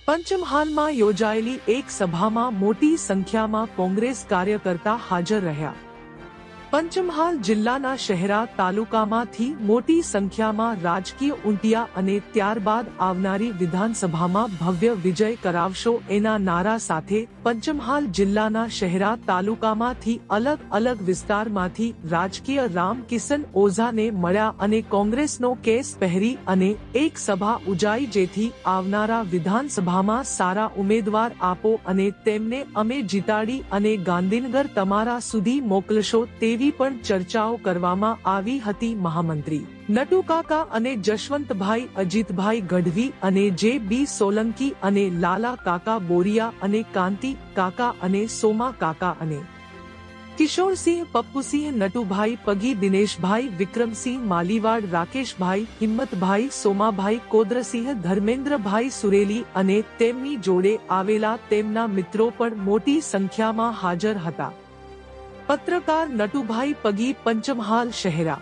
પંચમહાલમાં યોજાયેલી એક સભામાં મોટી સંખ્યામાં કોંગ્રેસ કાર્યકર્તા હાજર રહ્યા। પંચમહાલ જિલ્લાના શહેરા તાલુકામાંથી મોટી સંખ્યામાં રાજકીય ઊંટિયા અને ત્યારબાદ આવનારી વિધાનસભામાં ભવ્ય વિજય કરાવશો એના નારા સાથે પંચમહાલ જિલ્લાના શહેરા તાલુકામાંથી અલગ અલગ વિસ્તારમાંથી રાજકીય રામ કિશન ઓઝાને મળ્યા અને કોંગ્રેસનો કેસ પહેરી અને એક સભા ઉજાઈ, જેથી આવનારા વિધાનસભામાં સારા ઉમેદવાર આપો અને તેમને અમે જીતાડી અને ગાંધીનગર તમારા સુધી મોકલશો તેવી પણ ચર્ચાઓ કરવામાં આવી હતી। મહામંત્રી નટુકાકા અને જશવંતભાઈ, અજીતભાઈ ગઢવી અને જે.બી. સોલંકી અને લાલા કાકા બોરિયા અને કાંતિ કાકા અને સોમા કાકા અને કિશોરસિંહ, પપ્પુસિંહ, નટુભાઈ પગી, દિનેશભાઈ, વિક્રમસિંહ માલીવાડ, રાકેશભાઈ, હિંમતભાઈ, સોમાભાઈ, કોદરસિંહ, ધર્મેન્દ્રભાઈ સુરેલી અને તેમની જોડે આવેલા તેમના મિત્રો પણ મોટી સંખ્યામાં હાજર હતા। પત્રકાર નટુભાઈ પગી, પંચમહાલ શહેરા।